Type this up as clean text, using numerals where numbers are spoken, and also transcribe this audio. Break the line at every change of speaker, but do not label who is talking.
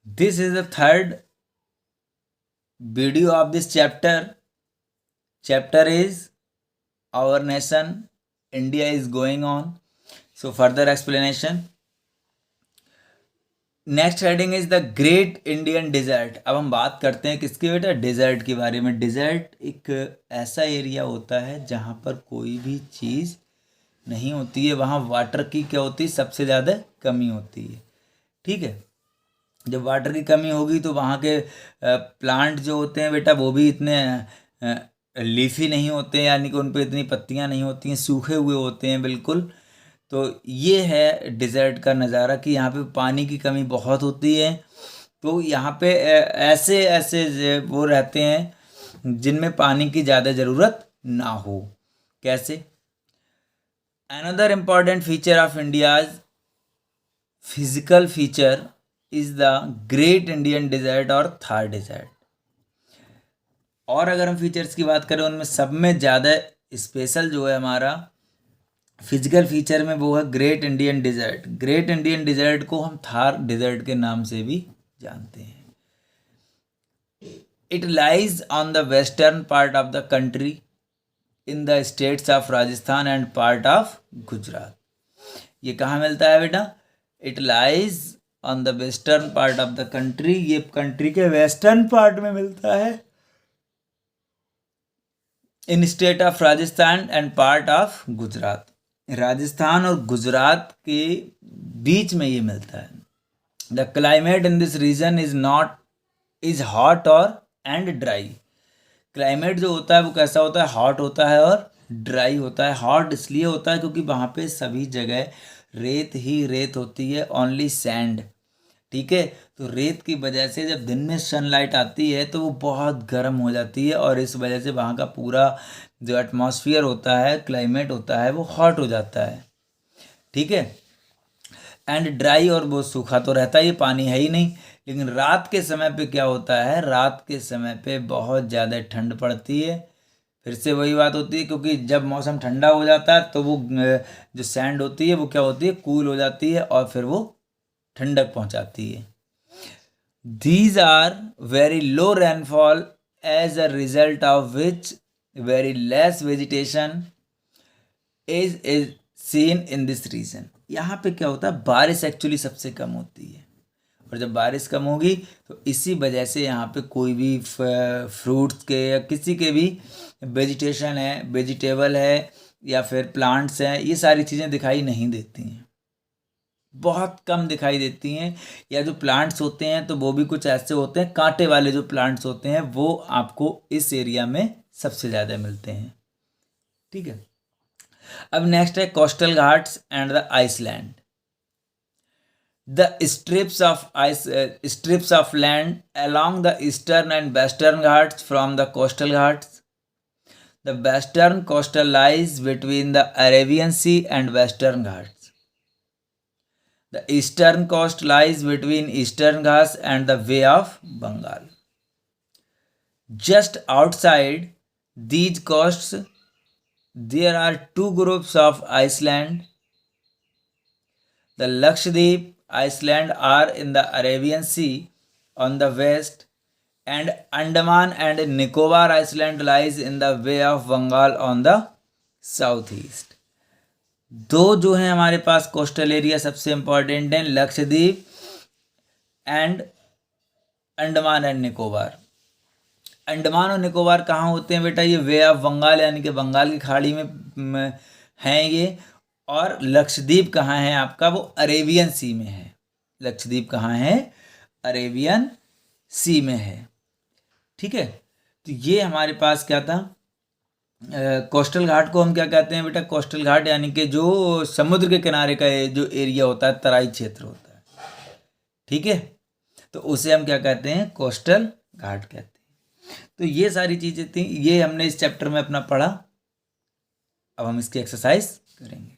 This is the third video of this chapter. Chapter is Our Nation, India is going on. So further explanation. Next heading is the great Indian desert. अब हम बात करते हैं किसकी बेटा, dessert के बारे में. डिजर्ट एक ऐसा एरिया होता है जहाँ पर कोई भी चीज़ नहीं होती है, वहाँ वाटर की क्या होती है, सबसे ज़्यादा कमी होती है. ठीक है, जब वाटर की कमी होगी तो वहाँ के प्लांट जो होते हैं बेटा वो भी इतने लीफी नहीं होते हैं, यानी कि उन पर इतनी पत्तियाँ नहीं होती हैं, सूखे हुए होते हैं बिल्कुल. तो ये है डिज़र्ट का नज़ारा कि यहाँ पे पानी की कमी बहुत होती है. तो यहाँ पे ऐसे ऐसे वो रहते हैं जिनमें पानी की ज़्यादा ज़रूरत ना हो. कैसे? Another important feature of India's physical feature is the great Indian desert और थार डिज़र्ट. और अगर हम फीचर्स की बात करें उनमें सब में ज़्यादा स्पेशल जो है हमारा फिजिकल फीचर में वो है great Indian desert. Great Indian desert को हम थार डिज़र्ट के नाम से भी जानते हैं. It lies on the western part of the country in the states of Rajasthan and part of Gujarat. ये कहाँ मिलता है बेटा? It lies on the western part of the country, ये कंट्री के वेस्टर्न पार्ट में मिलता है. In state of Rajasthan and part of Gujarat, Rajasthan और गुजरात के बीच में ये मिलता है. The climate in this region is hot और एंड ड्राई. क्लाइमेट जो होता है वो कैसा होता है? हॉट होता है और ड्राई होता है. हॉट इसलिए होता है क्योंकि वहाँ पे सभी जगह रेत ही रेत होती है, ओनली सैंड. ठीक है, तो रेत की वजह से जब दिन में सनलाइट आती है तो वो बहुत गर्म हो जाती है और इस वजह से वहाँ का पूरा जो एटमॉस्फेयर होता है, क्लाइमेट होता है, वो हॉट हो जाता है. ठीक है, एंड ड्राई, और वो सूखा तो रहता ही, पानी है ही नहीं. लेकिन रात के समय पे क्या होता है, रात के समय पे बहुत ज़्यादा ठंड पड़ती है. फिर से वही बात होती है क्योंकि जब मौसम ठंडा हो जाता है तो वो जो सैंड होती है वो क्या होती है, कूल हो जाती है और फिर वो ठंडक पहुंचाती है. These are very low rainfall as a result of which very less vegetation is seen in this region. यहाँ पे क्या होता है, बारिश एक्चुअली सबसे कम होती है और जब बारिश कम होगी तो इसी वजह से यहाँ पे कोई भी फ्रूट्स के या किसी के भी वेजिटेशन है, वेजिटेबल है या फिर प्लांट्स हैं, ये सारी चीज़ें दिखाई नहीं देती हैं, बहुत कम दिखाई देती हैं. या जो प्लांट्स होते हैं तो वो भी कुछ ऐसे होते हैं, कांटे वाले जो प्लांट्स होते हैं वो आपको इस एरिया में सबसे ज़्यादा मिलते हैं. ठीक है, अब नेक्स्ट है coastal Ghats and the island. The strips of land along the eastern and western ghats from the coastal ghats. The western coastal lies between the Arabian Sea and Western Ghats. The eastern coast lies between Eastern Ghats and the Bay of Bengal. Just outside these coasts, there are two groups of Iceland. The Lakshadweep Island are in the Arabian Sea on the west, and Andaman and Nicobar Island lies in the Bay of Bengal on the southeast. दो जो हैं हमारे पास coastal area सबसे important हैं, Lakshadweep and Andaman and Nicobar. Andaman और निकोबार कहाँ होते हैं बेटा? ये वे ऑफ बंगाल यानी कि बंगाल की खाड़ी में हैं ये. और लक्षद्वीप कहाँ है आपका? वो अरेबियन सी में है. लक्षद्वीप कहाँ है? अरेबियन सी में है. ठीक है, तो ये हमारे पास क्या था, कोस्टल घाट को हम क्या कहते हैं बेटा? कोस्टल घाट यानी कि जो समुद्र के किनारे का जो एरिया होता है, तराई क्षेत्र होता है. ठीक है, तो उसे हम क्या कहते हैं? कोस्टल घाट कहते हैं. तो ये सारी चीज़ें थी, ये हमने इस चैप्टर में अपना पढ़ा. अब हम इसकी एक्सरसाइज करेंगे.